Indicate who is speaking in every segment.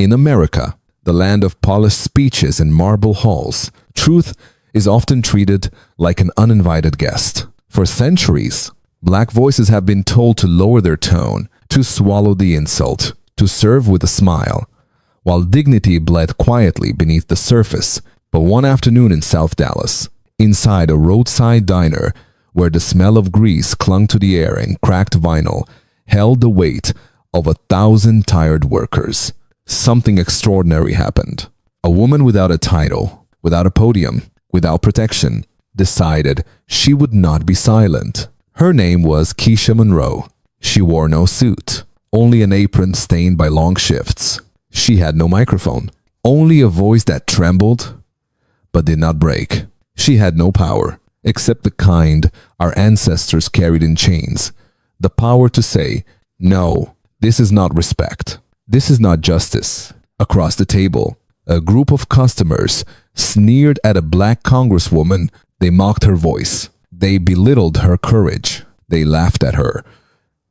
Speaker 1: In America, the land of polished speeches and marble halls, truth is often treated like an uninvited guest. For centuries, black voices have been told to lower their tone, to swallow the insult, to serve with a smile, while dignity bled quietly beneath the surface. But one afternoon in South Dallas, inside a roadside diner where the smell of grease clung to the air and cracked vinyl held the weight of 1,000 tired workers, something extraordinary happened. A woman without a title, without a podium, without protection, decided she would not be silent. Her name was Keisha Monroe. She wore no suit, only an apron stained by long shifts. She had no microphone, only a voice that trembled but did not break. She had no power, except the kind our ancestors carried in chains. The power to say, no, this is not respect. This is not justice. Across the table, a group of customers sneered at a black congresswoman. They mocked her voice. They belittled her courage. They laughed at her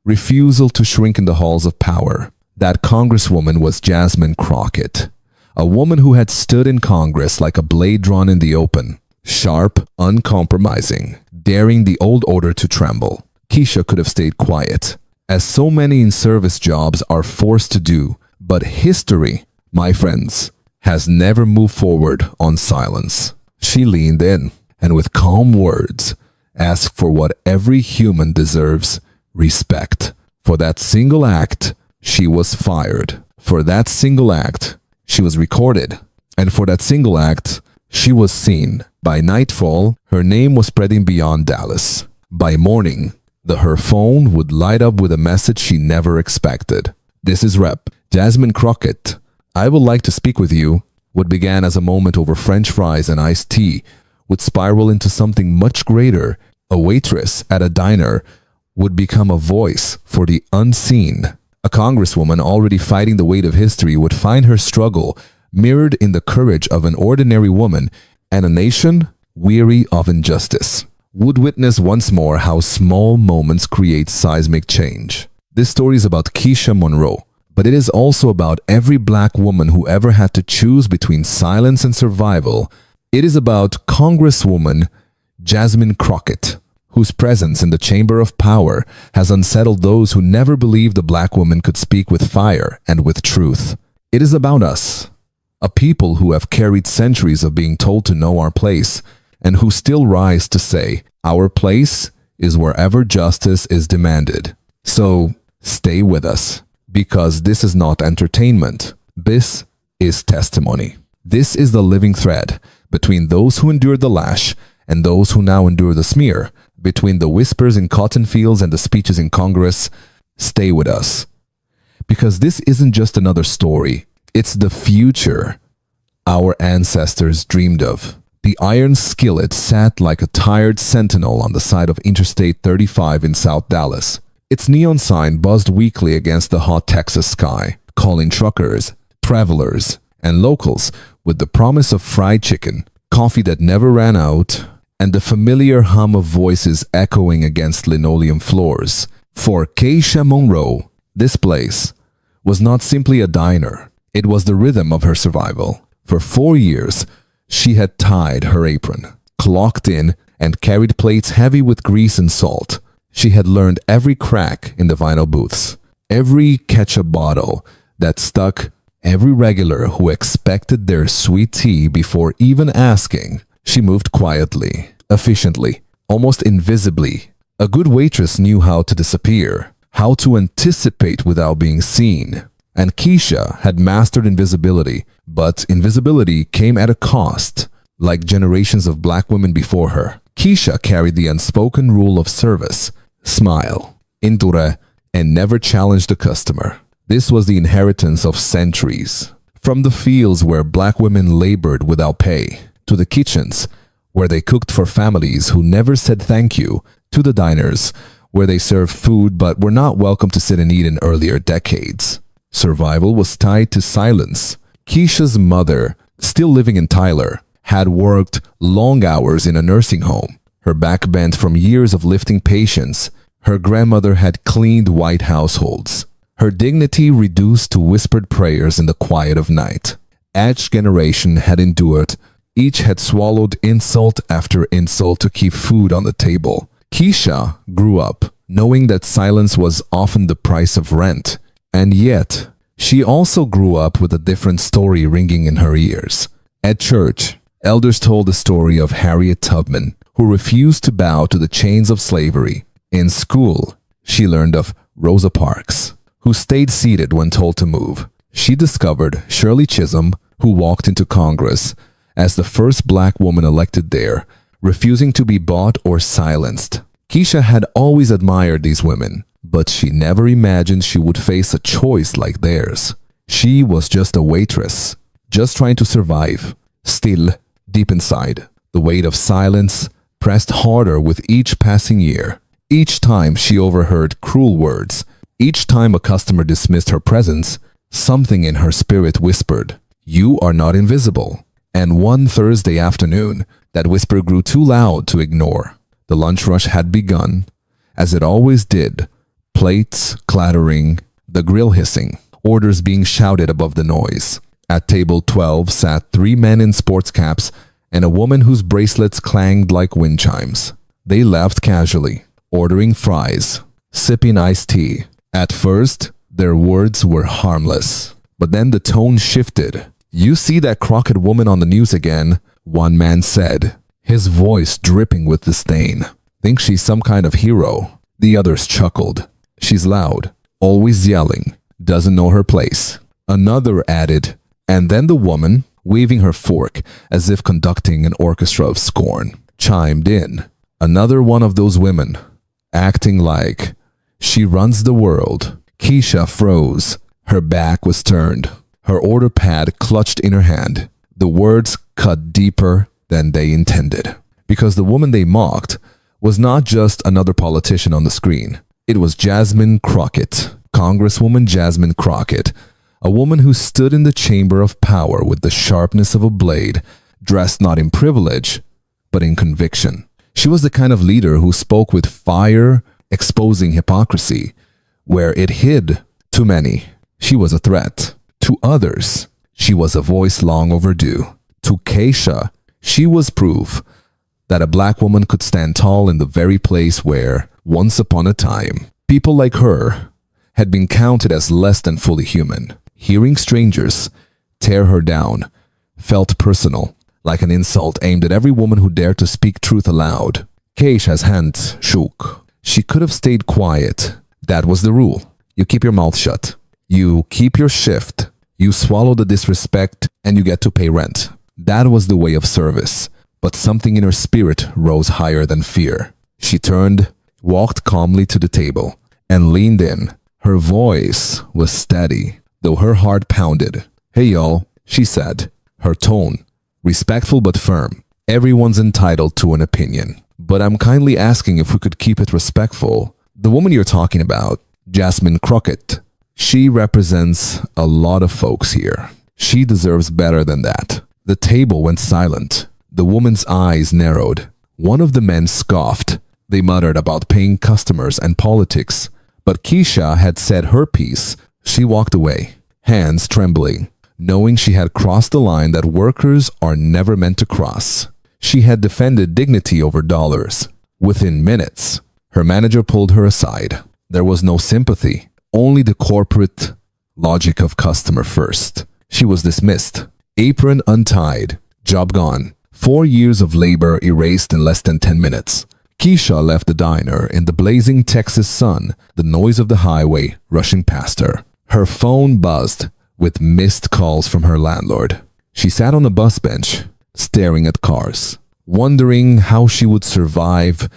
Speaker 1: refusal to shrink in the halls of power. That congresswoman was Jasmine Crockett, a woman who had stood in Congress like a blade drawn in the open, sharp, uncompromising, daring the old order to tremble. Keisha could have stayed quiet, as so many in service jobs are forced to do, but history, my friends, has never moved forward on silence. She leaned in and with calm words asked for what every human deserves: respect. For that single act, she was fired. For that single act, she was recorded. And for that single act, she was seen. By nightfall, her name was spreading beyond Dallas. By morning, her phone would light up with a message she never expected. This is Rep. Jasmine Crockett. I would like to speak with you. What began as a moment over French fries and iced tea would spiral into something much greater. A waitress at a diner would become a voice for the unseen. A congresswoman already fighting the weight of history would find her struggle mirrored in the courage of an ordinary woman, and a nation weary of injustice would witness once more how small moments create seismic change. This story is about Keisha Monroe, but it is also about every black woman who ever had to choose between silence and survival. It is about Congresswoman Jasmine Crockett, whose presence in the chamber of power has unsettled those who never believed a black woman could speak with fire and with truth. It is about us, a people who have carried centuries of being told to know our place, and who still rise to say, our place is wherever justice is demanded. So stay with us, because this is not entertainment. This is testimony. This is the living thread between those who endured the lash and those who now endure the smear, between the whispers in cotton fields and the speeches in Congress. Stay with us, because this isn't just another story. It's the future our ancestors dreamed of. The iron skillet sat like a tired sentinel on the side of Interstate 35 in South Dallas. Its neon sign buzzed weakly against the hot Texas sky, calling truckers, travelers, and locals with the promise of fried chicken, coffee that never ran out, and the familiar hum of voices echoing against linoleum floors. For Keisha Monroe, this place was not simply a diner. It was the rhythm of her survival. For 4 years, she had tied her apron, clocked in, and carried plates heavy with grease and salt. She had learned every crack in the vinyl booths, every ketchup bottle that stuck, every regular who expected their sweet tea before even asking. She moved quietly, efficiently, almost invisibly. A good waitress knew how to disappear, how to anticipate without being seen. And Keisha had mastered invisibility, but invisibility came at a cost. Like generations of black women before her, Keisha carried the unspoken rule of service: smile, endure, and never challenge the customer. This was the inheritance of centuries. From the fields where black women labored without pay, to the kitchens where they cooked for families who never said thank you, to the diners where they served food but were not welcome to sit and eat in earlier decades. Survival was tied to silence. Keisha's mother, still living in Tyler, had worked long hours in a nursing home, her back bent from years of lifting patients. Her grandmother had cleaned white households. her dignity reduced to whispered prayers in the quiet of night. Each generation had endured. Each had swallowed insult after insult to keep food on the table. Keisha grew up knowing that silence was often the price of rent, and yet she also grew up with a different story ringing in her ears. At church, elders told the story of Harriet Tubman, who refused to bow to the chains of slavery. In school, she learned of Rosa Parks, who stayed seated when told to move. She discovered Shirley Chisholm, who walked into Congress as the first black woman elected there, refusing to be bought or silenced. Keisha had always admired these women, but she never imagined she would face a choice like theirs. She was just a waitress, just trying to survive. Still, deep inside, the weight of silence pressed harder with each passing year. Each time she overheard cruel words, each time a customer dismissed her presence, something in her spirit whispered, "You are not invisible." And one Thursday afternoon, that whisper grew too loud to ignore. The lunch rush had begun, as it always did, plates clattering, the grill hissing, orders being shouted above the noise. At table 12 sat 3 men in sports caps and a woman whose bracelets clanged like wind chimes. They laughed casually, ordering fries, sipping iced tea. At first, their words were harmless, but then the tone shifted. "You see that Crockett woman on the news again," one man said, his voice dripping with disdain. "Think she's some kind of hero?" The others chuckled. "She's loud, always yelling, doesn't know her place." Another added, and then the woman, waving her fork as if conducting an orchestra of scorn, chimed in. Another one of those women, acting like she runs the world. Keisha froze. Her back was turned. Her order pad clutched in her hand. The words cut deeper than they intended. Because the woman they mocked was not just another politician on the screen. It was Jasmine Crockett, Congresswoman Jasmine Crockett, a woman who stood in the chamber of power with the sharpness of a blade, dressed not in privilege, but in conviction. She was the kind of leader who spoke with fire, exposing hypocrisy. Where it hid, to many, she was a threat. To others, she was a voice long overdue. To Keisha, she was proof that a black woman could stand tall in the very place where, once upon a time, people like her had been counted as less than fully human. Hearing strangers tear her down felt personal, like an insult aimed at every woman who dared to speak truth aloud. Keisha's hands shook. She could have stayed quiet. That was the rule. You keep your mouth shut. You keep your shift. You swallow the disrespect and you get to pay rent. That was the way of service. But something in her spirit rose higher than fear. She turned, walked calmly to the table, and leaned in. Her voice was steady, though her heart pounded. "Hey y'all," she said, her tone respectful but firm. "Everyone's entitled to an opinion, but I'm kindly asking if we could keep it respectful. The woman you're talking about, Jasmine Crockett, she represents a lot of folks here. She deserves better than that." The table went silent. The woman's eyes narrowed. One of the men scoffed. They muttered about paying customers and politics. But Keisha had said her piece. She walked away, hands trembling, knowing she had crossed the line that workers are never meant to cross. She had defended dignity over dollars. Within minutes, her manager pulled her aside. There was no sympathy, only the corporate logic of customer first. She was dismissed. Apron untied. Job gone. 4 years of labor erased in less than 10 minutes. Keisha left the diner in the blazing Texas sun, the noise of the highway rushing past her. Her phone buzzed with missed calls from her landlord. She sat on a bus bench, staring at cars, wondering how she would survive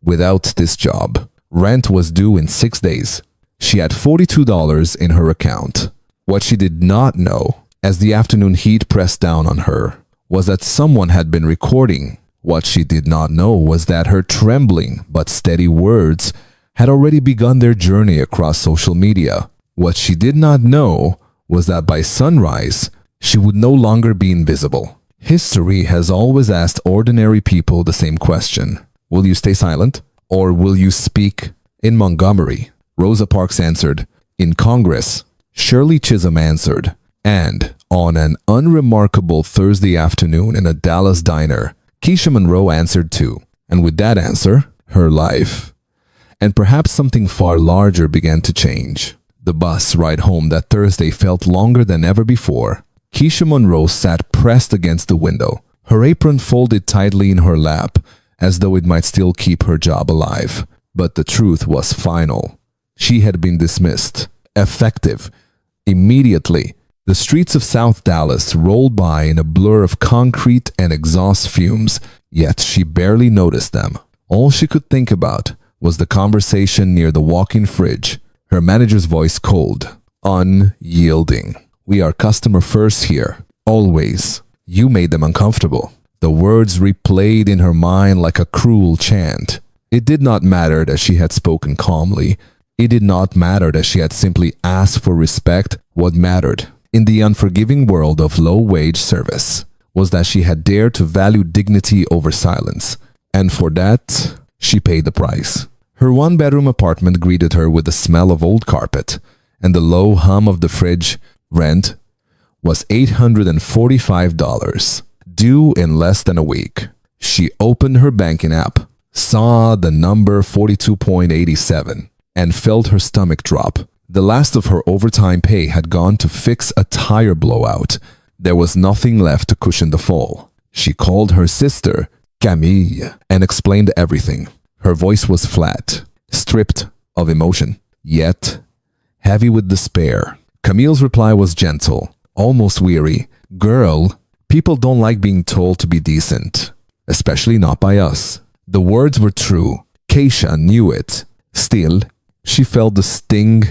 Speaker 1: without this job. Rent was due in 6 days. She had $42 in her account. What she did not know, as the afternoon heat pressed down on her, was that someone had been recording. What she did not know was that her trembling but steady words had already begun their journey across social media. What she did not know was that by sunrise, she would no longer be invisible. History has always asked ordinary people the same question. Will you stay silent? Or will you speak? In Montgomery, Rosa Parks answered, In Congress, Shirley Chisholm answered, and on an unremarkable Thursday afternoon in a Dallas diner, Keisha Monroe answered too. And with that answer, her life. And perhaps something far larger began to change. The bus ride home that Thursday felt longer than ever before. Keisha Monroe sat pressed against the window, her apron folded tightly in her lap, as though it might still keep her job alive. But the truth was final. She had been dismissed. Effective. Immediately. The streets of South Dallas rolled by in a blur of concrete and exhaust fumes, yet she barely noticed them. All she could think about was the conversation near the walk-in fridge, her manager's voice cold, unyielding. "We are customer first here, always. You made them uncomfortable." The words replayed in her mind like a cruel chant. It did not matter that she had spoken calmly. It did not matter that she had simply asked for respect. What mattered, in the unforgiving world of low-wage service, was that she had dared to value dignity over silence. And for that, she paid the price. Her one-bedroom apartment greeted her with the smell of old carpet and the low hum of the fridge. Rent was $845, due in less than a week. She opened her banking app, saw the number 42.87, and felt her stomach drop. The last of her overtime pay had gone to fix a tire blowout. There was nothing left to cushion the fall. She called her sister, Camille, and explained everything. Her voice was flat, stripped of emotion, yet heavy with despair. Camille's reply was gentle, almost weary. "Girl, people don't like being told to be decent, especially not by us." The words were true. Keisha knew it. Still, she felt the sting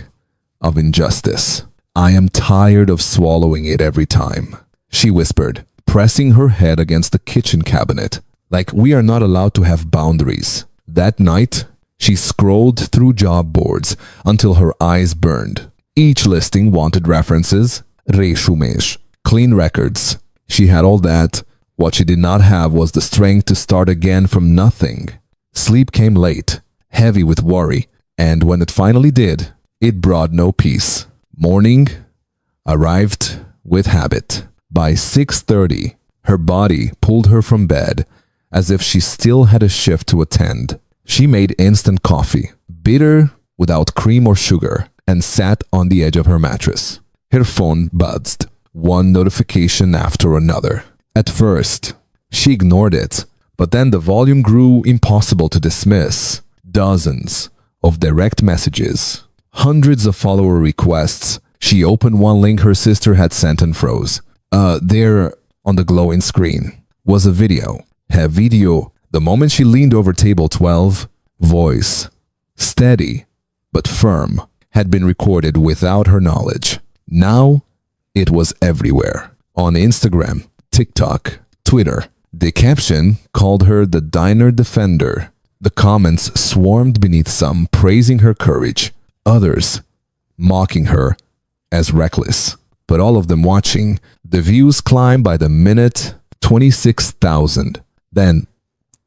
Speaker 1: of injustice. "I am tired of swallowing it every time," she whispered, pressing her head against the kitchen cabinet. Like we are not allowed to have boundaries. That night, she scrolled through job boards until her eyes burned. Each listing wanted references, resumes, clean records. She had all that. What she did not have was the strength to start again from nothing. Sleep came late, heavy with worry, and when it finally did, it brought no peace. Morning arrived with habit. By 6:30, her body pulled her from bed as if she still had a shift to attend. She made instant coffee, bitter without cream or sugar, and sat on the edge of her mattress. Her phone buzzed, one notification after another. At first, she ignored it, but then the volume grew impossible to dismiss. Dozens of direct messages, hundreds of follower requests. She opened one link her sister had sent and froze. There, on the glowing screen, was a video. Her video, the moment she leaned over table 12, voice, steady but firm, had been recorded without her knowledge. Now, it was everywhere. On Instagram, TikTok, Twitter. The caption called her the diner defender. The comments swarmed beneath, some praising her courage, others mocking her as reckless. But all of them watching. The views climbed by the minute, 26,000, then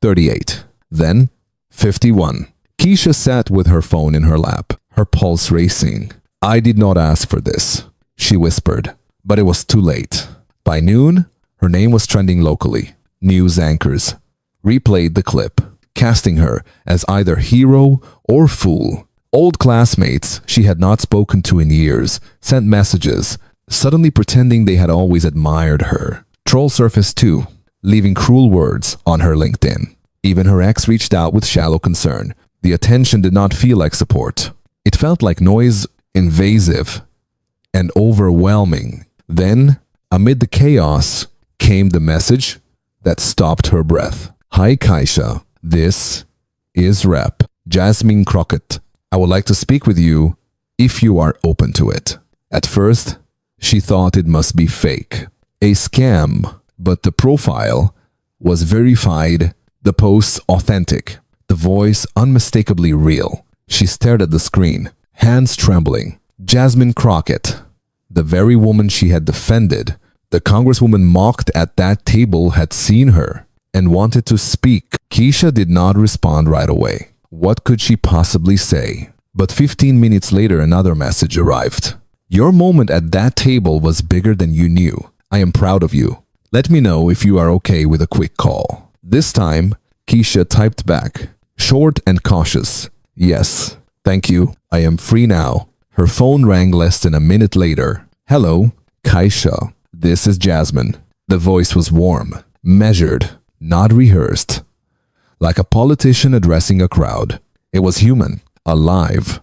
Speaker 1: 38, then 51. Keisha sat with her phone in her lap, her pulse racing. "I did not ask for this," she whispered, but it was too late. By noon, her name was trending locally. News anchors replayed the clip, casting her as either hero or fool. Old classmates she had not spoken to in years sent messages, suddenly pretending they had always admired her. Troll surfaced too, leaving cruel words on her LinkedIn. Even her ex reached out with shallow concern. The attention did not feel like support. It felt like noise, invasive and overwhelming. Then, amid the chaos, came the message that stopped her breath. "Hi Keisha, this is Rep. Jasmine Crockett. I would like to speak with you if you are open to it." At first, she thought it must be fake, a scam, but the profile was verified, the posts authentic, the voice unmistakably real. She stared at the screen, hands trembling. Jasmine Crockett, the very woman she had defended, the Congresswoman mocked at that table, had seen her and wanted to speak. Keisha did not respond right away. What could she possibly say? But 15 minutes later, another message arrived. Your moment at that table was bigger than you knew. I am proud of you. Let me know if you are okay with a quick call. This time, Keisha typed back, short and cautious. Yes, thank you. I am free now. Her phone rang less than a minute later. Hello, Keisha. This is Jasmine. The voice was warm, measured, not rehearsed. Like a politician addressing a crowd. It was human, alive,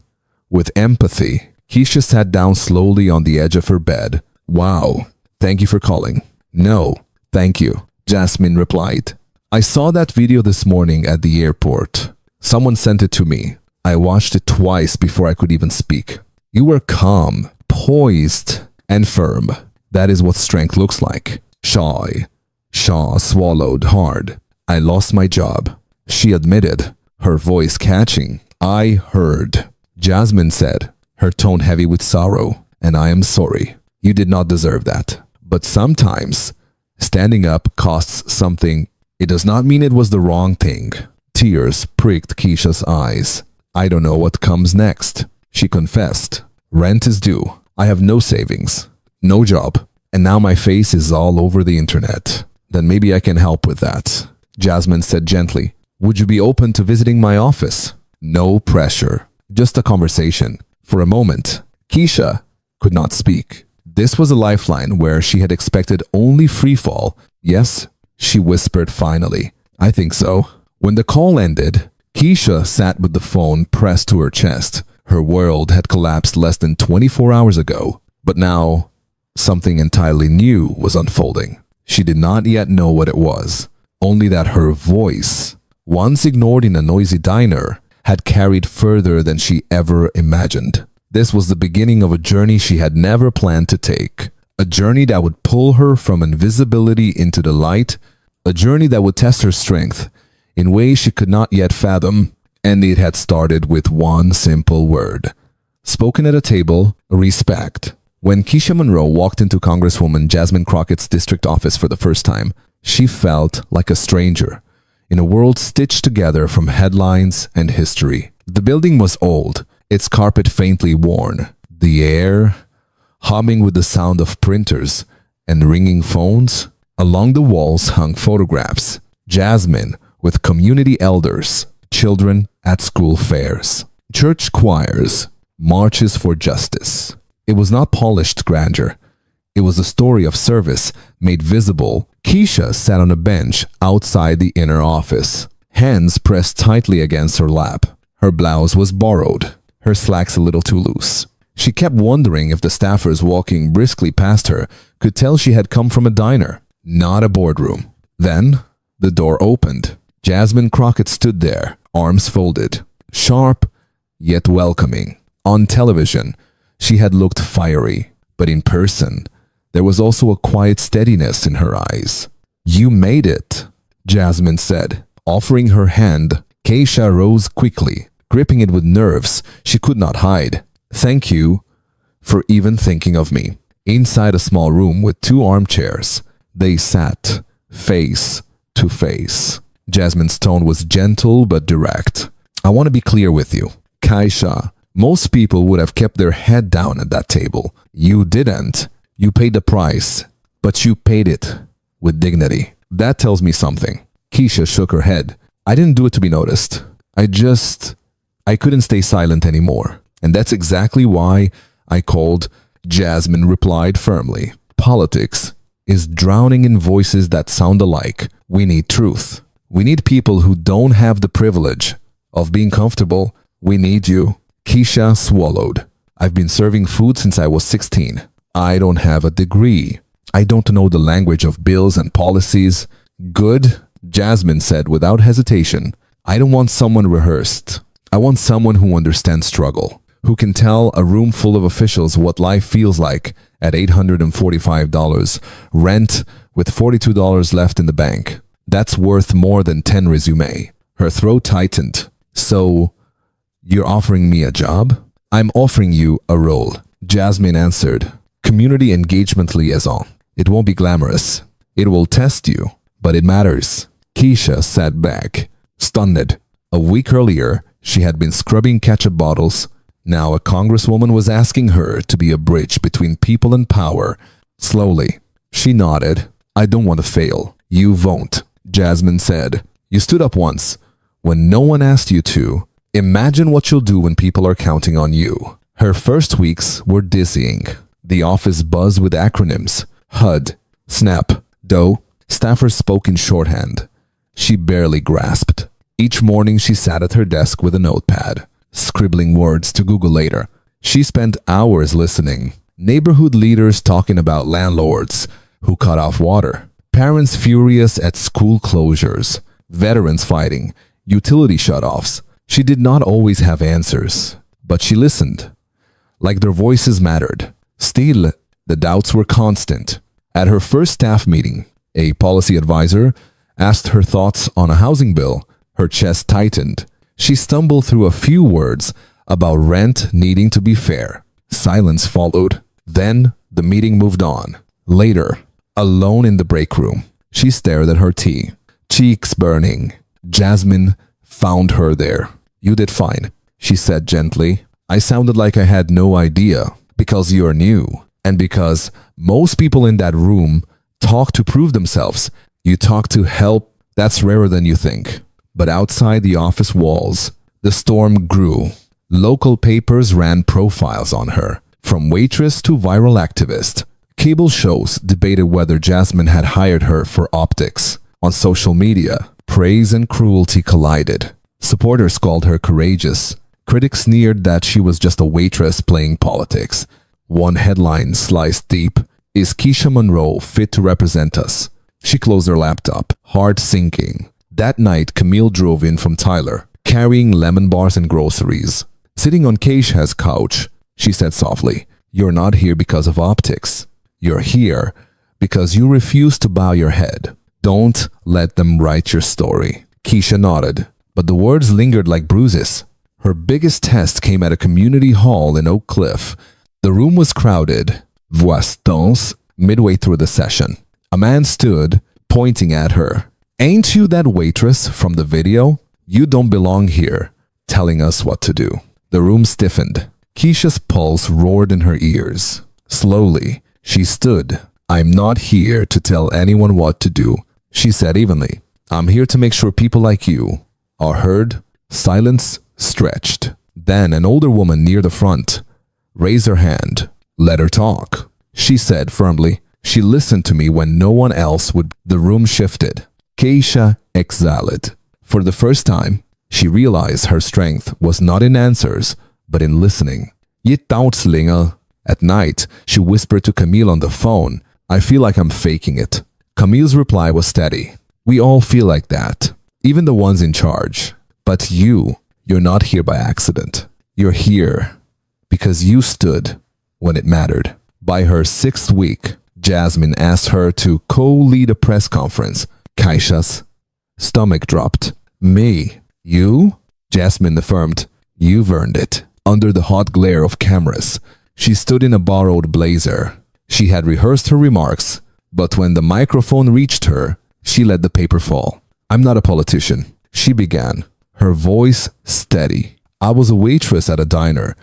Speaker 1: with empathy. Keisha sat down slowly on the edge of her bed. Wow, thank you for calling. No, thank you, Jasmine replied. I saw that video this morning at the airport. Someone sent it to me. I watched it twice before I could even speak. You were calm, poised, and firm. That is what strength looks like. Shy. Shaw swallowed hard. I lost my job. She admitted, her voice catching. I heard. Jasmine said, her tone heavy with sorrow, and I am sorry. You did not deserve that. But sometimes, standing up costs something. It does not mean it was the wrong thing. Tears pricked Keisha's eyes. I don't know what comes next. She confessed. Rent is due. I have no savings, no job, and now my face is all over the internet. Then maybe I can help with that. Jasmine said gently. Would you be open to visiting my office? No pressure. Just a conversation. For a moment, Keisha could not speak. This was a lifeline where she had expected only free fall. Yes, she whispered finally. I think so. When the call ended, Keisha sat with the phone pressed to her chest. Her world had collapsed less than 24 hours ago. But now, something entirely new was unfolding. She did not yet know what it was. Only that her voice, once ignored in a noisy diner, had carried further than she ever imagined. This was the beginning of a journey she had never planned to take. A journey that would pull her from invisibility into the light. A journey that would test her strength in ways she could not yet fathom. And it had started with one simple word. Spoken at a table, respect. When Keisha Monroe walked into Congresswoman Jasmine Crockett's district office for the first time, she felt like a stranger in a world stitched together from headlines and history. The building was old, its carpet faintly worn, the air humming with the sound of printers and ringing phones. Along the walls hung photographs. Jasmine with community elders, children at school fairs, church choirs, marches for justice. It was not polished grandeur. It was a story of service made visible. Keisha sat on a bench outside the inner office, hands pressed tightly against her lap. Her blouse was borrowed, her slacks a little too loose. She kept wondering if the staffers walking briskly past her could tell she had come from a diner, not a boardroom. Then, the door opened. Jasmine Crockett stood there, arms folded, sharp yet welcoming. On television, she had looked fiery, but in person, there was also a quiet steadiness in her eyes. You made it, Jasmine said, offering her hand. Keisha rose quickly, gripping it with nerves she could not hide. Thank you for even thinking of me. Inside a small room with 2 armchairs, they sat face to face. Jasmine's tone was gentle but direct. I want to be clear with you, Keisha. Most people would have kept their head down at that table. You didn't. You paid the price, but you paid it with dignity. That tells me something. Keisha shook her head. I didn't do it to be noticed. I couldn't stay silent anymore. And that's exactly why I called. Jasmine replied firmly. Politics is drowning in voices that sound alike. We need truth. We need people who don't have the privilege of being comfortable. We need you. Keisha swallowed. I've been serving food since I was 16. I don't have a degree. I don't know the language of bills and policies. Good, Jasmine said without hesitation. I don't want someone rehearsed. I want someone who understands struggle, who can tell a room full of officials what life feels like at $845, rent with $42 left in the bank. That's worth more than 10 resumes. Her throat tightened. So, you're offering me a job? I'm offering you a role, Jasmine answered. Community engagement liaison. It won't be glamorous. It will test you, but it matters. Keisha sat back, stunned. A week earlier, she had been scrubbing ketchup bottles Now a congresswoman was asking her to be a bridge between people and power. Slowly, she nodded. I don't want to fail. You won't, Jasmine said. You stood up once, when no one asked you to. Imagine what you'll do when people are counting on you. Her first weeks were dizzying. The office buzzed with acronyms. HUD, SNAP, DOE. Staffers spoke in shorthand. She barely grasped. Each morning she sat at her desk with a notepad, scribbling words to Google later. She spent hours listening. Neighborhood leaders talking about landlords who cut off water. Parents furious at school closures. Veterans fighting. Utility shutoffs. She did not always have answers, but she listened. Like their voices mattered. Still, the doubts were constant. At her first staff meeting, a policy advisor asked her thoughts on a housing bill. Her chest tightened. She stumbled through a few words about rent needing to be fair. Silence followed. Then the meeting moved on. Later, alone in the break room, she stared at her tea, cheeks burning. Jasmine found her there. You did fine, she said gently. I sounded like I had no idea because you're new and because most people in that room talk to prove themselves. You talk to help. That's rarer than you think. But outside the office walls, the storm grew. Local papers ran profiles on her, from waitress to viral activist. Cable shows debated whether Jasmine had hired her for optics. On social media, praise and cruelty collided. Supporters called her courageous. Critics sneered that she was just a waitress playing politics. One headline sliced deep. Is Keisha Monroe fit to represent us? She closed her laptop, heart sinking. That night, Camille drove in from Tyler, carrying lemon bars and groceries. Sitting on Keisha's couch, she said softly, You're not here because of optics. You're here because you refuse to bow your head. Don't let them write your story. Keisha nodded, but the words lingered like bruises. Her biggest test came at a community hall in Oak Cliff. The room was crowded. Voix tense midway through the session. A man stood, pointing at her. Ain't you that waitress from the video? You don't belong here, telling us what to do. The room stiffened. Keisha's pulse roared in her ears. Slowly, she stood. I'm not here to tell anyone what to do, she said evenly. I'm here to make sure people like you are heard. Silence stretched. Then an older woman near the front raised her hand. Let her talk, she said firmly. She listened to me when no one else would. The room shifted. Keisha exhaled. For the first time, she realized her strength was not in answers, but in listening. Je Tautslinger. At night, she whispered to Camille on the phone, I feel like I'm faking it. Camille's reply was steady. We all feel like that, even the ones in charge. But you're not here by accident. You're here because you stood when it mattered. By her 6th week, Jasmine asked her to co-lead a press conference. Keisha's stomach dropped. Me? You? Jasmine affirmed. You've earned it. Under the hot glare of cameras, she stood in a borrowed blazer. She had rehearsed her remarks, but when the microphone reached her, she let the paper fall. I'm not a politician, she began, her voice steady. I was a waitress at a diner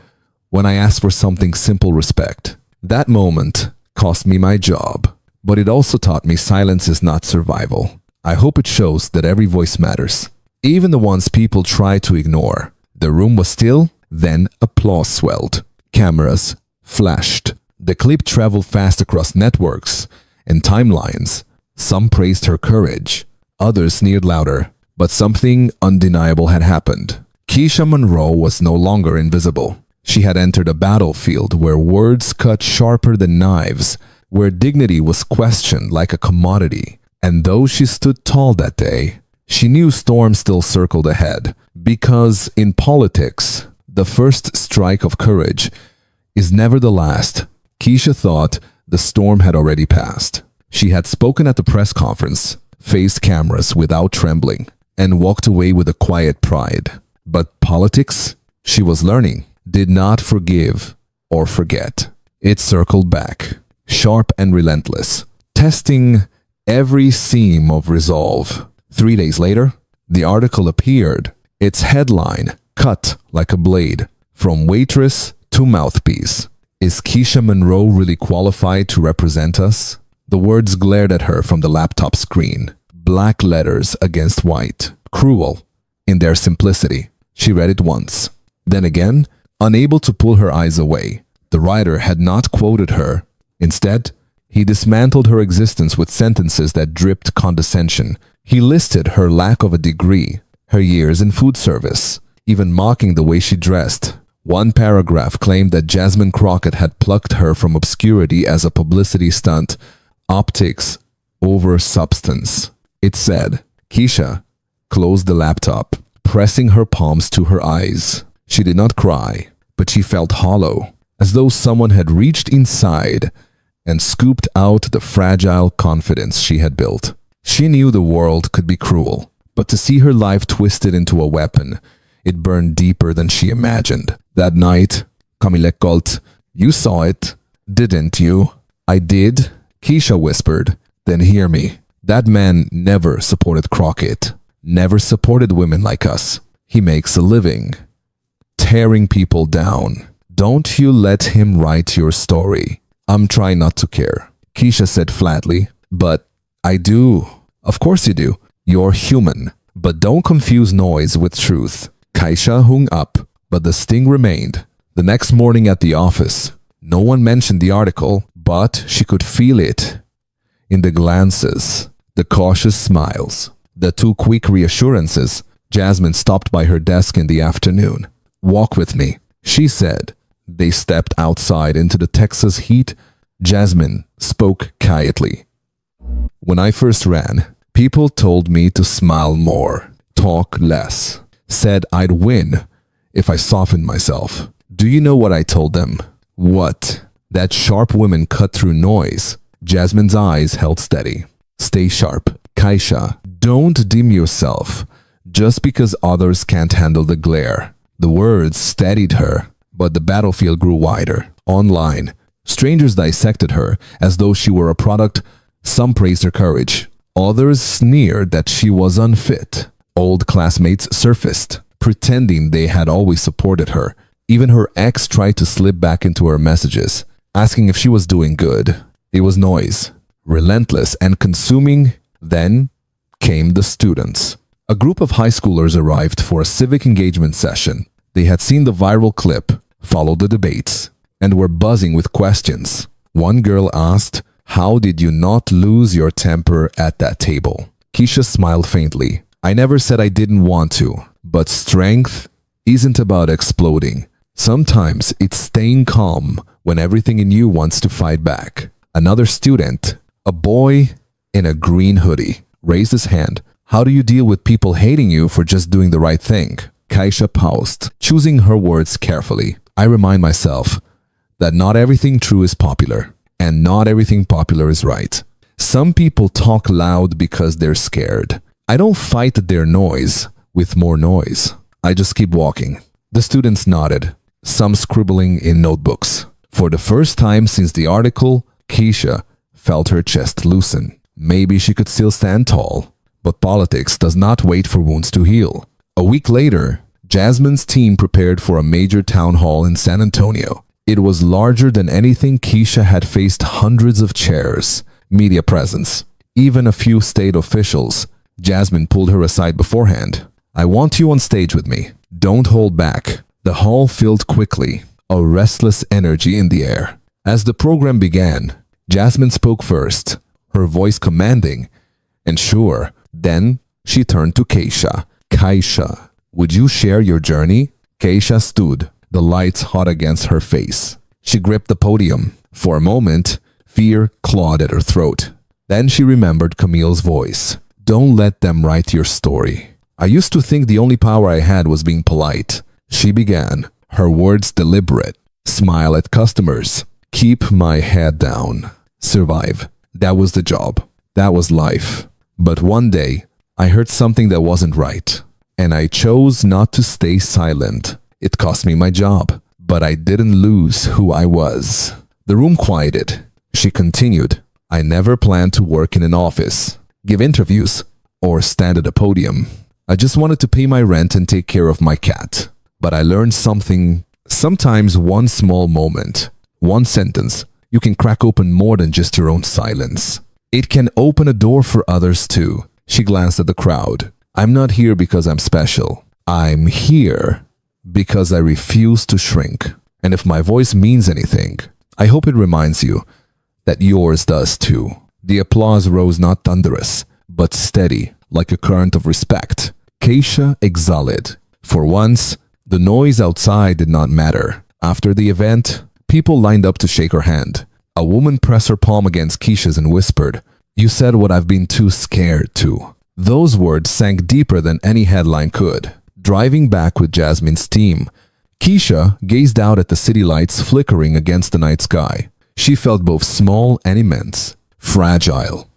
Speaker 1: when I asked for something simple respect. That moment cost me my job, but it also taught me silence is not survival. I hope it shows that every voice matters, even the ones people try to ignore. The room was still, then applause swelled. Cameras flashed. The clip traveled fast across networks and timelines. Some praised her courage, others sneered louder, but something undeniable had happened. Keisha Monroe was no longer invisible. She had entered a battlefield where words cut sharper than knives, where dignity was questioned like a commodity. And though she stood tall that day, she knew storms still circled ahead, because in politics, the first strike of courage is never the last. Keisha thought the storm had already passed. She had spoken at the press conference, faced cameras without trembling, and walked away with a quiet pride. But politics, she was learning, did not forgive or forget. It circled back, sharp and relentless, testing every seam of resolve. 3 days later, the article appeared, its headline cut like a blade. From waitress to mouthpiece. Is Keisha Monroe really qualified to represent us? The words glared at her from the laptop screen. Black letters against white. Cruel in their simplicity. She read it once. Then again, unable to pull her eyes away. The writer had not quoted her. Instead, he dismantled her existence with sentences that dripped condescension. He listed her lack of a degree, her years in food service, even mocking the way she dressed. One paragraph claimed that Jasmine Crockett had plucked her from obscurity as a publicity stunt. Optics over substance. It said, Keisha closed the laptop, pressing her palms to her eyes. She did not cry, but she felt hollow, as though someone had reached inside and scooped out the fragile confidence she had built. She knew the world could be cruel, but to see her life twisted into a weapon, it burned deeper than she imagined. That night, Camille Colt, you saw it, didn't you? I did, Keisha whispered. Then hear me. That man never supported Crockett, never supported women like us. He makes a living tearing people down. Don't you let him write your story. I'm trying not to care, Keisha said flatly. But I do. Of course you do. You're human. But don't confuse noise with truth. Keisha hung up, but the sting remained. The next morning at the office, no one mentioned the article, but she could feel it. In the glances, the cautious smiles, the too quick reassurances. Jasmine stopped by her desk in the afternoon. Walk with me, she said. They stepped outside into the Texas heat. Jasmine spoke quietly. When I first ran, people told me to smile more, talk less, said I'd win if I softened myself. Do you know what I told them? What? That sharp women cut through noise. Jasmine's eyes held steady. Stay sharp, Keisha. Don't dim yourself just because others can't handle the glare. The words steadied her. But the battlefield grew wider. Online, strangers dissected her as though she were a product. Some praised her courage. Others sneered that she was unfit. Old classmates surfaced, pretending they had always supported her. Even her ex tried to slip back into her messages, asking if she was doing good. It was noise, relentless and consuming. Then came the students. A group of high schoolers arrived for a civic engagement session. They had seen the viral clip, followed the debates, and were buzzing with questions. One girl asked, "How did you not lose your temper at that table?" Keisha smiled faintly. I never said I didn't want to, but strength isn't about exploding. Sometimes it's staying calm when everything in you wants to fight back. Another student, a boy in a green hoodie, raised his hand. How do you deal with people hating you for just doing the right thing? Keisha paused, choosing her words carefully. I remind myself that not everything true is popular, and not everything popular is right. Some people talk loud because they're scared. I don't fight their noise with more noise. I just keep walking. The students nodded, some scribbling in notebooks. For the first time since the article, Keisha felt her chest loosen. Maybe she could still stand tall, but politics does not wait for wounds to heal. A week later, Jasmine's team prepared for a major town hall in San Antonio. It was larger than anything Keisha had faced. Hundreds of chairs, media presence, even a few state officials. Jasmine pulled her aside beforehand. I want you on stage with me. Don't hold back. The hall filled quickly, a restless energy in the air. As the program began, Jasmine spoke first, her voice commanding and sure. Then she turned to Keisha. Keisha, would you share your journey? Keisha stood, the lights hot against her face. She gripped the podium. For a moment, fear clawed at her throat. Then she remembered Camille's voice. Don't let them write your story. I used to think the only power I had was being polite. She began, her words deliberate. Smile at customers. Keep my head down. Survive. That was the job. That was life. But one day, I heard something that wasn't right. And I chose not to stay silent. It cost me my job, but I didn't lose who I was. The room quieted. She continued, I never planned to work in an office, give interviews, or stand at a podium. I just wanted to pay my rent and take care of my cat. But I learned something Sometimes one small moment, one sentence, you can crack open more than just your own silence. It can open a door for others too. She glanced at the crowd. I'm not here because I'm special. I'm here because I refuse to shrink. And if my voice means anything, I hope it reminds you that yours does too. The applause rose not thunderous, but steady, like a current of respect. Keisha exhaled. For once, the noise outside did not matter. After the event, people lined up to shake her hand. A woman pressed her palm against Keisha's and whispered, "You said what I've been too scared to." Those words sank deeper than any headline could. Driving back with Jasmine's team, Keisha gazed out at the city lights flickering against the night sky. She felt both small and immense, fragile,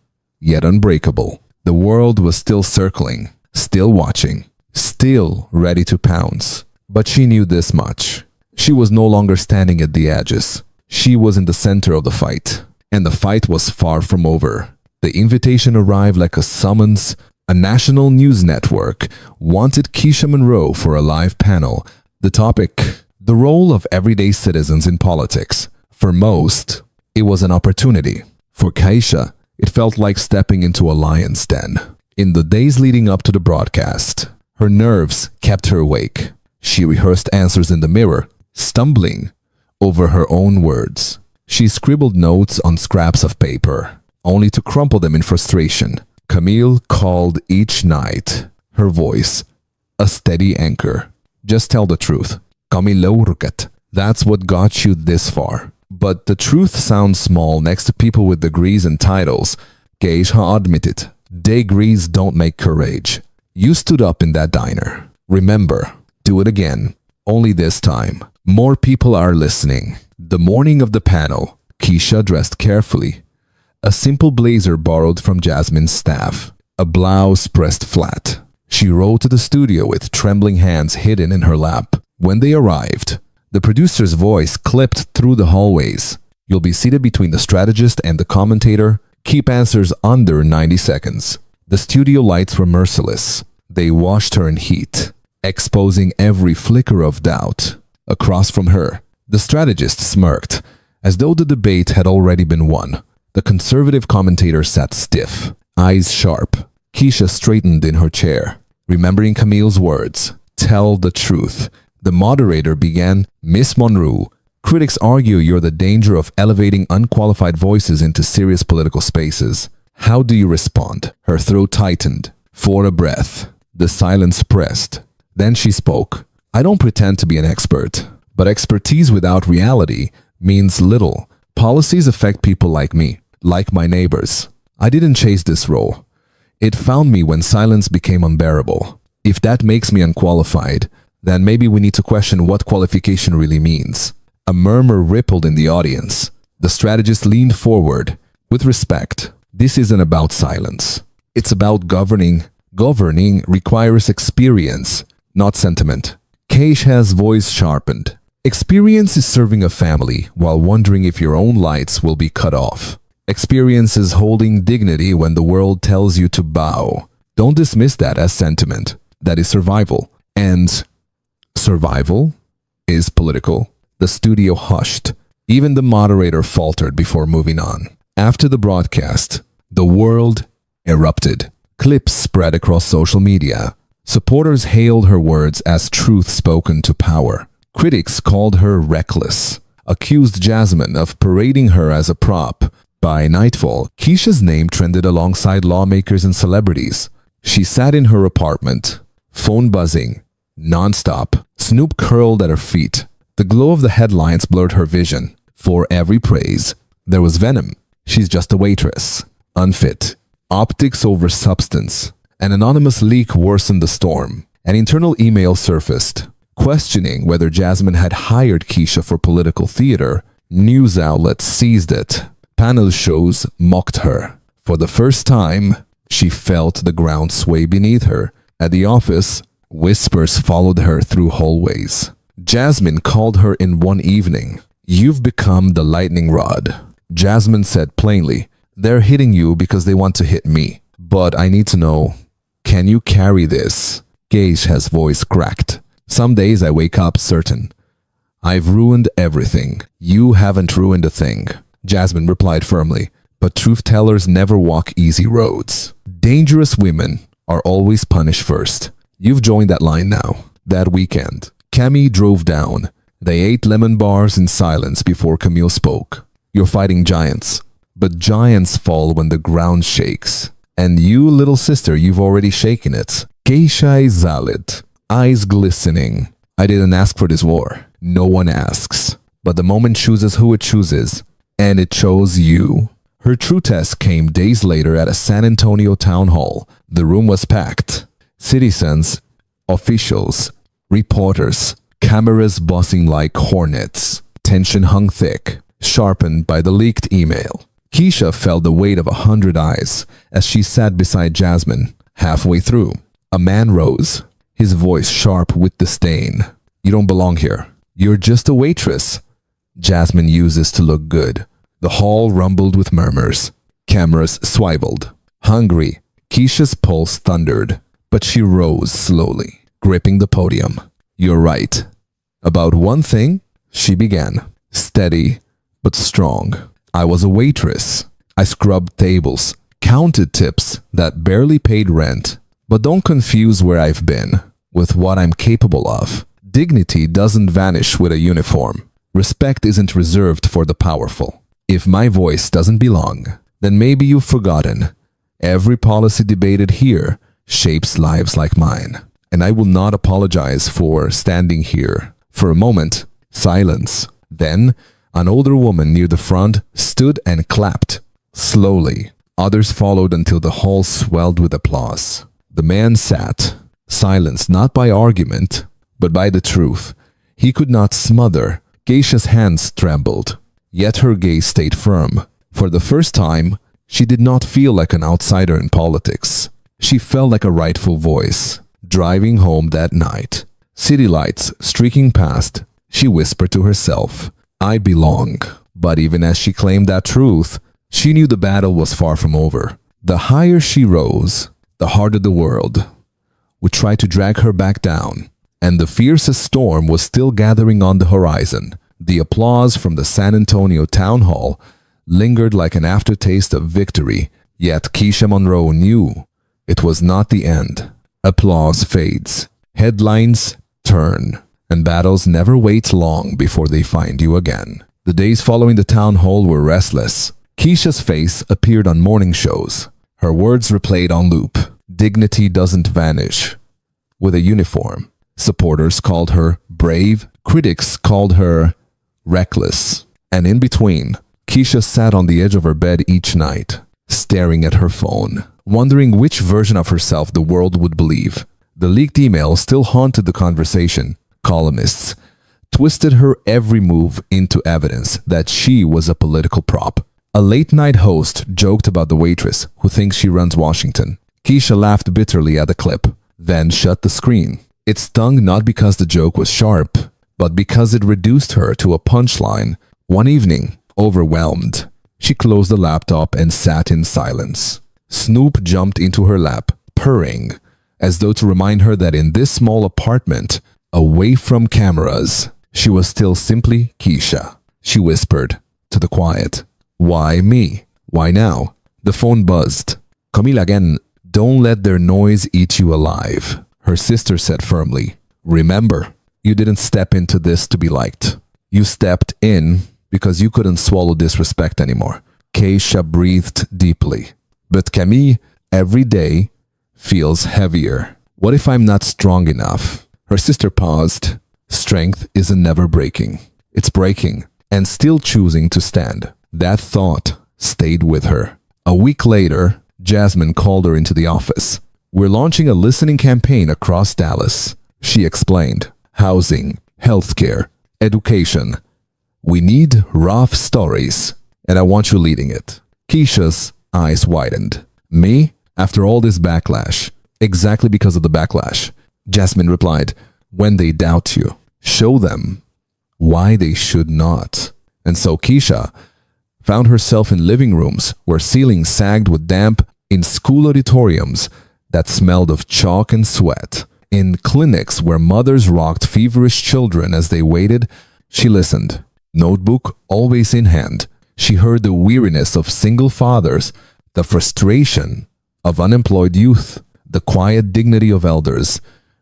Speaker 1: yet unbreakable. The world was still circling, still watching, still ready to pounce. But she knew this much. She was no longer standing at the edges. She was in the center of the fight, and the fight was far from over. The invitation arrived like a summons. A national news network wanted Keisha Monroe for a live panel. The topic, the role of everyday citizens in politics. For most, it was an opportunity. For Keisha, it felt like stepping into a lion's den. In the days leading up to the broadcast, her nerves kept her awake. She rehearsed answers in the mirror, stumbling over her own words. She scribbled notes on scraps of paper, only to crumple them in frustration. Camille called each night, her voice a steady anchor. Just tell the truth. Camille, that's what got you this far. But the truth sounds small next to people with degrees and titles. Keisha admitted, degrees don't make courage. You stood up in that diner. Remember, do it again. Only this time. More people are listening. The morning of the panel, Keisha dressed carefully. A simple blazer borrowed from Jasmine's staff. A blouse pressed flat. She rode to the studio with trembling hands hidden in her lap. When they arrived, the producer's voice clipped through the hallways. You'll be seated between the strategist and the commentator. Keep answers under 90 seconds. The studio lights were merciless. They washed her in heat, exposing every flicker of doubt. Across from her, the strategist smirked, as though the debate had already been won. The conservative commentator sat stiff, eyes sharp. Keisha straightened in her chair, remembering Camille's words, "Tell the truth." The moderator began, "Miss Monroe, critics argue you're the danger of elevating unqualified voices into serious political spaces. How do you respond?" Her throat tightened. For a breath, the silence pressed. Then she spoke. "I don't pretend to be an expert, but expertise without reality means little. Policies affect people like me, like my neighbors. I didn't chase this role. It found me when silence became unbearable. If that makes me unqualified, then maybe we need to question what qualification really means." A murmur rippled in the audience. The strategist leaned forward. "With respect, this isn't about silence. It's about governing. Governing requires experience, not sentiment." Keisha's voice sharpened. Experience is serving a family while wondering if your own lights will be cut off. Experience is holding dignity when the world tells you to bow. Don't dismiss that as sentiment. That is survival. And survival is political. The studio hushed. Even the moderator faltered before moving on. After the broadcast, the world erupted. Clips spread across social media. Supporters hailed her words as truth spoken to power. Critics called her reckless, accused Jasmine of parading her as a prop. By nightfall, Keisha's name trended alongside lawmakers and celebrities. She sat in her apartment, phone buzzing, nonstop. Snoop curled at her feet. The glow of the headlines blurred her vision. For every praise, there was venom. She's just a waitress. Unfit. Optics over substance. An anonymous leak worsened the storm. An internal email surfaced, questioning whether Jasmine had hired Keisha for political theater. News outlets seized it. Panel shows mocked her. For the first time, she felt the ground sway beneath her. At the office, whispers followed her through hallways. Jasmine called her in one evening. "You've become the lightning rod." Jasmine said plainly, "They're hitting you because they want to hit me. But I need to know, can you carry this?" Keisha's voice cracked. "Some days I wake up certain I've ruined everything. You haven't ruined a thing, Jasmine replied firmly. But truth-tellers never walk easy roads. Dangerous women are always punished first. You've joined that line now. That weekend, Camille drove down. They ate lemon bars in silence before Camille spoke. You're fighting giants, but giants fall when the ground shakes. And you, little sister, you've already shaken it. Keisha Zalit, eyes glistening. I didn't ask for this war. No one asks. But the moment chooses who it chooses, and it chose you. Her true test came days later at a San Antonio town hall. The room was packed. Citizens, officials, reporters, cameras buzzing like hornets. Tension hung thick, sharpened by the leaked email. Keisha felt the weight of 100 eyes as she sat beside Jasmine. Halfway through, a man rose, his voice sharp with disdain. You don't belong here. You're just a waitress. Jasmine uses to look good. The hall rumbled with murmurs. Cameras swiveled. Hungry, Keisha's pulse thundered, but she rose slowly, gripping the podium. You're right. About one thing, she began. Steady, but strong. I was a waitress. I scrubbed tables, counted tips that barely paid rent. But don't confuse where I've been with what I'm capable of. Dignity doesn't vanish with a uniform. Respect isn't reserved for the powerful. If my voice doesn't belong, then maybe you've forgotten. Every policy debated here shapes lives like mine. And I will not apologize for standing here. For a moment, silence. Then, an older woman near the front stood and clapped. Slowly, others followed until the hall swelled with applause. The man sat, silenced not by argument, but by the truth. He could not smother. Keisha's hands trembled. Yet her gaze stayed firm. For the first time, she did not feel like an outsider in politics. She felt like a rightful voice. Driving home that night, city lights streaking past, she whispered to herself, I belong. But even as she claimed that truth, she knew the battle was far from over. The higher she rose, the harder the world would try to drag her back down. And the fiercest storm was still gathering on the horizon. The applause from the San Antonio town hall lingered like an aftertaste of victory, yet Keisha Monroe knew it was not the end. Applause fades, headlines turn, and battles never wait long before they find you again. The days following the town hall were restless. Keisha's face appeared on morning shows. Her words replayed on loop. Dignity doesn't vanish with a uniform. Supporters called her brave. Critics called her reckless. And in between, Keisha sat on the edge of her bed each night, staring at her phone, wondering which version of herself the world would believe. The leaked email still haunted the conversation. Columnists twisted her every move into evidence that she was a political prop. A late-night host joked about the waitress who thinks she runs Washington. Keisha laughed bitterly at the clip, then shut the screen. It stung not because the joke was sharp, but because it reduced her to a punchline. One evening, overwhelmed, she closed the laptop and sat in silence. Snoop jumped into her lap, purring, as though to remind her that in this small apartment, away from cameras, she was still simply Keisha. She whispered to the quiet, Why me? Why now? The phone buzzed. Camille again, don't let their noise eat you alive. Her sister said firmly, Remember, you didn't step into this to be liked. You stepped in because you couldn't swallow disrespect anymore. Keisha breathed deeply. But Camille, every day, feels heavier. What if I'm not strong enough? Her sister paused. Strength isn't never breaking. It's breaking and still choosing to stand. That thought stayed with her. A week later, Jasmine called her into the office. We're launching a listening campaign across Dallas, she explained. Housing, healthcare, education. We need rough stories, and I want you leading it. Keisha's eyes widened. Me? After all this backlash? Exactly because of the backlash. Jasmine replied, when they doubt you, show them why they should not. And so Keisha found herself in living rooms where ceilings sagged with damp, in school auditoriums that smelled of chalk and sweat, in clinics where mothers rocked feverish children as they waited, She listened, notebook always in hand. She heard the weariness of single fathers, the frustration of unemployed youth, the quiet dignity of elders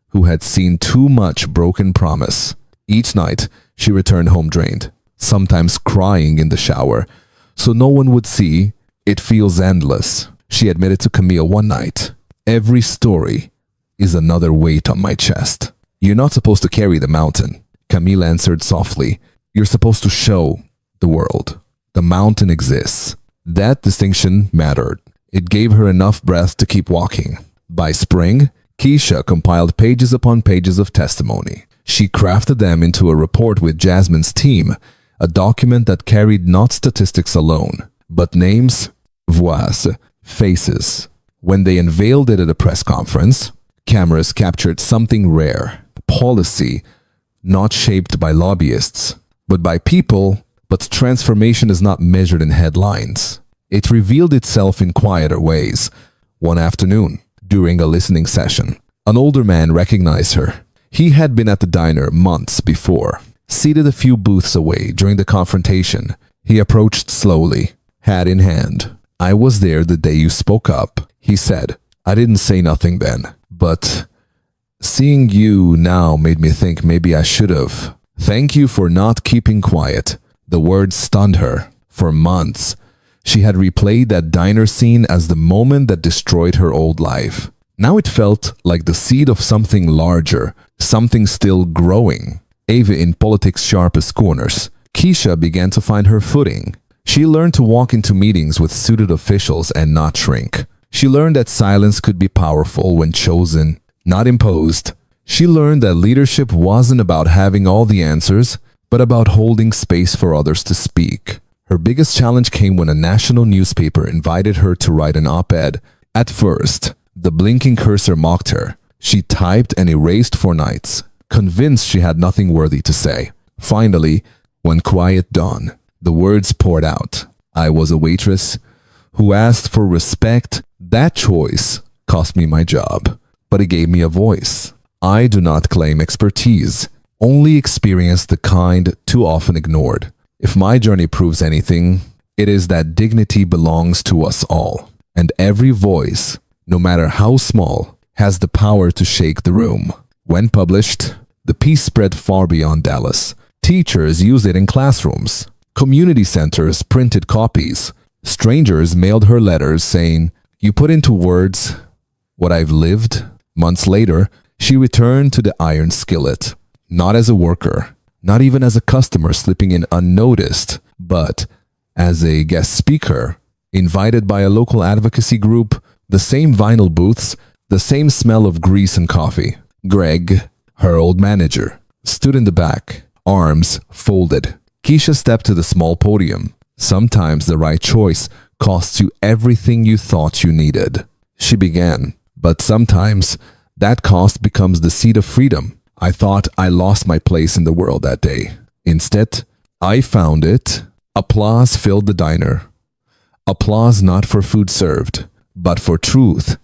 Speaker 1: who had seen too much broken promise. Each night, she returned home drained, sometimes crying in the shower, so no one would see. It feels endless, she admitted to Camille one night. Every story is another weight on my chest. You're not supposed to carry the mountain, Camille answered softly. You're supposed to show the world. The mountain exists. That distinction mattered. It gave her enough breath to keep walking. By spring, Keisha compiled pages upon pages of testimony. She crafted them into a report with Jasmine's team, a document that carried not statistics alone, but names, voix, faces. When they unveiled it at a press conference, cameras captured something rare. Policy, not shaped by lobbyists, but by people. But transformation is not measured in headlines. It revealed itself in quieter ways. One afternoon, during a listening session, an older man recognized her. He had been at the diner months before. Seated a few booths away during the confrontation, he approached slowly, hat in hand. I was there the day you spoke up, he said. I didn't say nothing then, but seeing you now made me think maybe I should have. Thank you for not keeping quiet. The words stunned her. For months, she had replayed that diner scene as the moment that destroyed her old life. Now it felt like the seed of something larger, something still growing. Ava in politics' sharpest corners, Keisha began to find her footing. She learned to walk into meetings with suited officials and not shrink. She learned that silence could be powerful when chosen, not imposed. She learned that leadership wasn't about having all the answers, but about holding space for others to speak. Her biggest challenge came when a national newspaper invited her to write an op-ed. At first, the blinking cursor mocked her. She typed and erased for nights, convinced she had nothing worthy to say. Finally, when quiet dawned, the words poured out. I was a waitress who asked for respect. That choice cost me my job, but it gave me a voice. I do not claim expertise, only experience the kind too often ignored. If my journey proves anything, it is that dignity belongs to us all, and every voice, no matter how small, has the power to shake the room. When published, the piece spread far beyond Dallas. Teachers used it in classrooms. Community centers printed copies. Strangers mailed her letters saying, "You put into words what I've lived." Months later, she returned to the iron skillet. Not as a worker, not even as a customer slipping in unnoticed, but as a guest speaker, invited by a local advocacy group, the same vinyl booths, the same smell of grease and coffee. Greg, her old manager, stood in the back, arms folded. Keisha stepped to the small podium. Sometimes the right choice costs you everything you thought you needed. She began, but sometimes that cost becomes the seed of freedom. I thought I lost my place in the world that day. Instead, I found it. Applause filled the diner. Applause not for food served, but for truth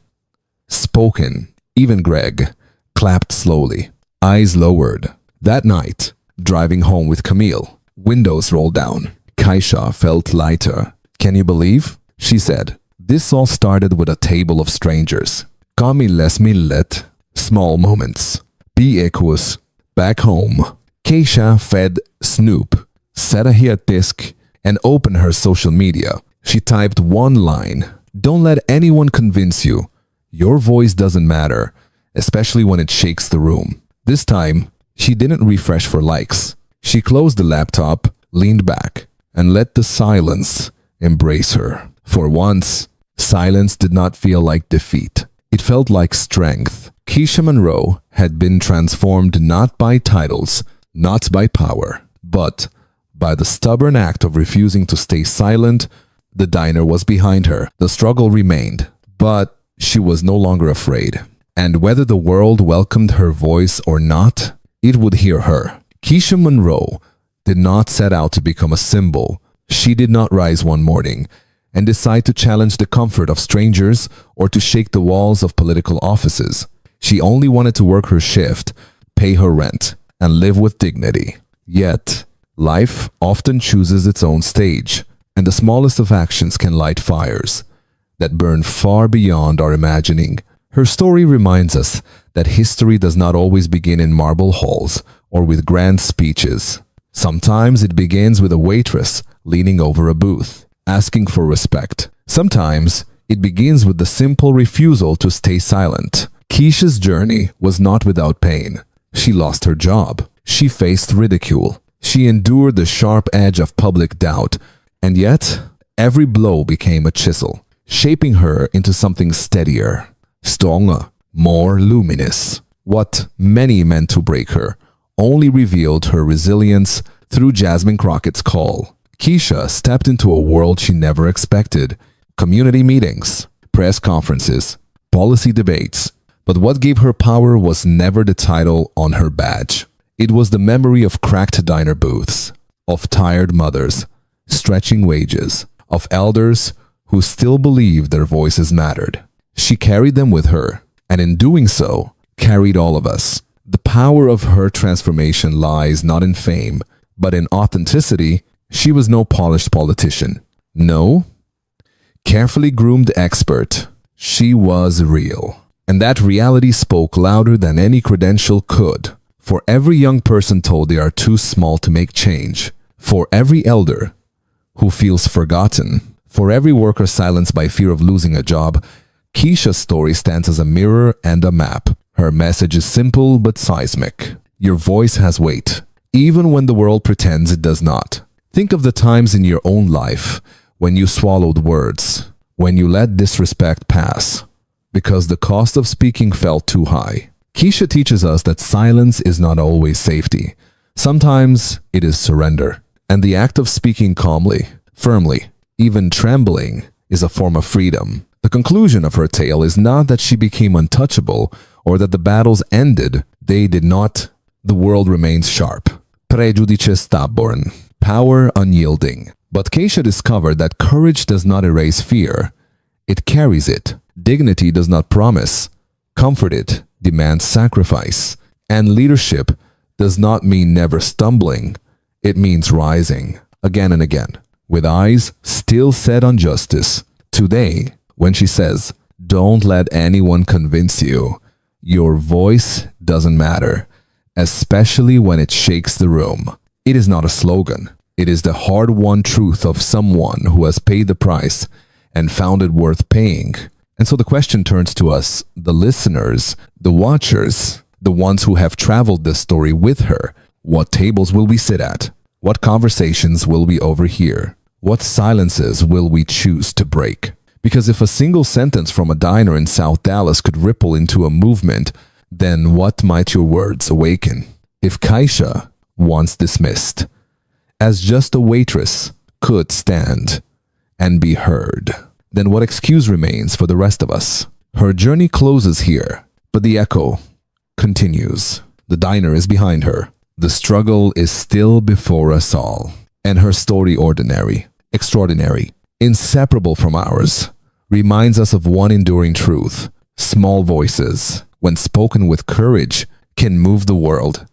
Speaker 1: spoken. Even Greg clapped slowly, eyes lowered. That night, driving home with Camille, windows rolled down. Keisha felt lighter. Can you believe? She said. This all started with a table of strangers. Camille's millet. Small moments. Be equus. Back home, Keisha fed Snoop, set a hit disk, and opened her social media. She typed one line. Don't let anyone convince you. Your voice doesn't matter, especially when it shakes the room. This time, she didn't refresh for likes. She closed the laptop, leaned back, and let the silence embrace her. For once, silence did not feel like defeat. It felt like strength. Keisha Monroe had been transformed not by titles, not by power, but by the stubborn act of refusing to stay silent. The diner was behind her. The struggle remained, but she was no longer afraid. And whether the world welcomed her voice or not, it would hear her. Keisha Monroe did not set out to become a symbol. She did not rise one morning and decide to challenge the comfort of strangers or to shake the walls of political offices. She only wanted to work her shift, pay her rent, and live with dignity. Yet, Life often chooses its own stage, and the smallest of actions can light fires that burn far beyond our imagining. Her story reminds us that history does not always begin in marble halls or with grand speeches. Sometimes it begins with a waitress leaning over a booth, asking for respect. Sometimes it begins with the simple refusal to stay silent. Keisha's journey was not without pain. She lost her job. She faced ridicule. She endured the sharp edge of public doubt. And yet, every blow became a chisel, shaping her into something steadier, stronger, more luminous. What many meant to break her only revealed her resilience through Jasmine Crockett's call. Keisha stepped into a world she never expected. Community meetings, press conferences, policy debates. But what gave her power was never the title on her badge. It was the memory of cracked diner booths, of tired mothers, stretching wages, of elders who still believed their voices mattered. She carried them with her, and in doing so, carried all of us. The power of her transformation lies not in fame, but in authenticity. She was no polished politician. No, carefully groomed expert. She was real. And that reality spoke louder than any credential could. For every young person told they are too small to make change, for every elder who feels forgotten, for every worker silenced by fear of losing a job, Keisha's story stands as a mirror and a map. Her message is simple but seismic. Your voice has weight, even when the world pretends it does not. Think of the times in your own life when you swallowed words, when you let disrespect pass, because the cost of speaking felt too high. Keisha teaches us that silence is not always safety. Sometimes it is surrender. And the act of speaking calmly, firmly, even trembling, is a form of freedom. The conclusion of her tale is not that she became untouchable or that the battles ended. They did not. The world remains sharp. Prejudice stubborn. Power unyielding. But Keisha discovered that courage does not erase fear. It carries it. Dignity does not promise. Comfort it demands sacrifice. And leadership does not mean never stumbling. It means rising again and again, with eyes still set on justice. Today, when she says, "Don't let anyone convince you, your voice doesn't matter," especially when it shakes the room. It is not a slogan. It is the hard-won truth of someone who has paid the price and found it worth paying. And so the question turns to us, the listeners, the watchers, the ones who have traveled this story with her. What tables will we sit at? What conversations will we overhear? What silences will we choose to break? Because if a single sentence from a diner in South Dallas could ripple into a movement, then what might your words awaken? If Keisha, once dismissed as just a waitress, could stand and be heard, then what excuse remains for the rest of us? Her journey closes here, but the echo continues. The diner is behind her. The struggle is still before us all. And her story, ordinary, extraordinary, inseparable from ours, reminds us of one enduring truth. Small voices, when spoken with courage, can move the world.